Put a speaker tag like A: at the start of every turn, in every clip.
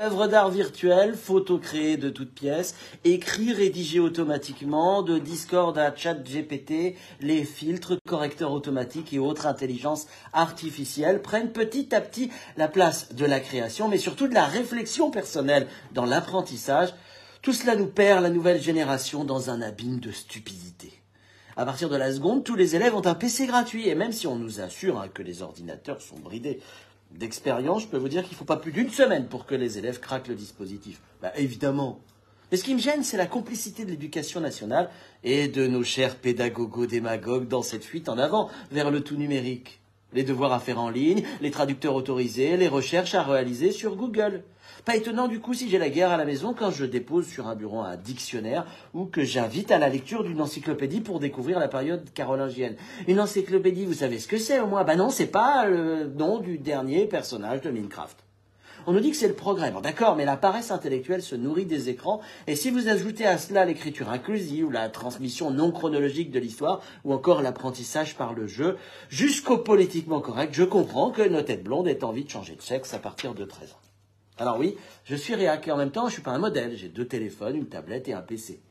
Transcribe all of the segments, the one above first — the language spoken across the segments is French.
A: Œuvres d'art virtuelles, photos créées de toutes pièces, écrits rédigés automatiquement, de Discord à ChatGPT, les filtres, correcteurs automatiques et autres intelligences artificielles prennent petit à petit la place de la création, mais surtout de la réflexion personnelle dans l'apprentissage. Tout cela nous perd la nouvelle génération dans un abîme de stupidité. À partir de la seconde, tous les élèves ont un PC gratuit, et même si on nous assure que les ordinateurs sont bridés d'expérience, je peux vous dire qu'il ne faut pas plus d'une semaine pour que les élèves craquent le dispositif. Bah, évidemment. Mais ce qui me gêne, c'est la complicité de l'éducation nationale et de nos chers pédagogo-démagogues dans cette fuite en avant vers le tout numérique. Les devoirs à faire en ligne, les traducteurs autorisés, les recherches à réaliser sur Google. Pas étonnant du coup si j'ai la guerre à la maison quand je dépose sur un bureau un dictionnaire ou que j'invite à la lecture d'une encyclopédie pour découvrir la période carolingienne. Une encyclopédie, vous savez ce que c'est au moins? Bah non, c'est pas le nom du dernier personnage de Minecraft. On nous dit que c'est le progrès. Bon d'accord, mais la paresse intellectuelle se nourrit des écrans, et si vous ajoutez à cela l'écriture inclusive, la transmission non chronologique de l'histoire, ou encore l'apprentissage par le jeu, jusqu'au politiquement correct, je comprends que nos têtes blondes aient envie de changer de sexe à partir de 13 ans. Alors oui, je suis réac et en même temps, je suis pas un modèle. J'ai 2 téléphones, une tablette et un PC.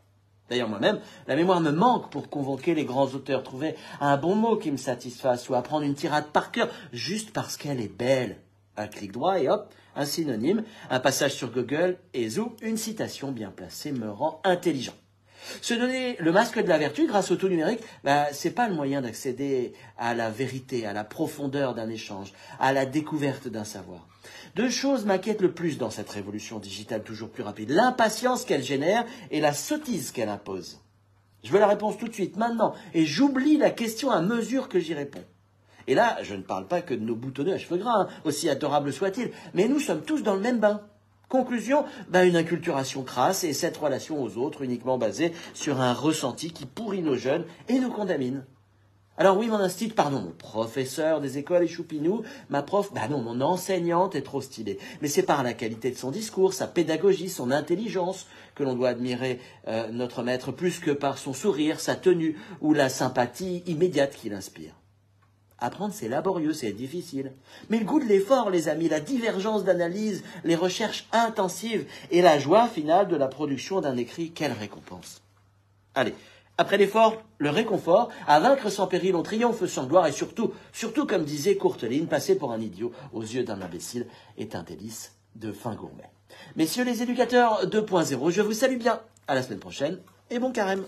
A: D'ailleurs, moi-même, la mémoire me manque pour convoquer les grands auteurs, trouver un bon mot qui me satisfasse ou apprendre une tirade par cœur, juste parce qu'elle est belle. Un clic droit et hop, un synonyme, un passage sur Google et zou, une citation bien placée me rend intelligent. Se donner le masque de la vertu grâce au tout numérique, c'est pas le moyen d'accéder à la vérité, à la profondeur d'un échange, à la découverte d'un savoir. 2 choses m'inquiètent le plus dans cette révolution digitale toujours plus rapide: l'impatience qu'elle génère et la sottise qu'elle impose. Je veux la réponse tout de suite, maintenant, et j'oublie la question à mesure que j'y réponds. Et là, je ne parle pas que de nos boutonneux à cheveux gras, aussi adorables soient-ils, mais nous sommes tous dans le même bain. Conclusion, une inculturation crasse et cette relation aux autres uniquement basée sur un ressenti qui pourrit nos jeunes et nous contamine. Alors oui, mon professeur des écoles est choupinou, ma prof, mon enseignante est trop stylée. Mais c'est par la qualité de son discours, sa pédagogie, son intelligence que l'on doit admirer notre maître plus que par son sourire, sa tenue ou la sympathie immédiate qu'il inspire. Apprendre, c'est laborieux, c'est difficile. Mais le goût de l'effort, les amis, la divergence d'analyse, les recherches intensives et la joie finale de la production d'un écrit, quelle récompense! Allez, après l'effort, le réconfort, à vaincre sans péril, on triomphe sans gloire et surtout, comme disait Courteline, passer pour un idiot aux yeux d'un imbécile est un délice de fin gourmet. Messieurs les éducateurs 2.0, je vous salue bien. À la semaine prochaine et bon carême.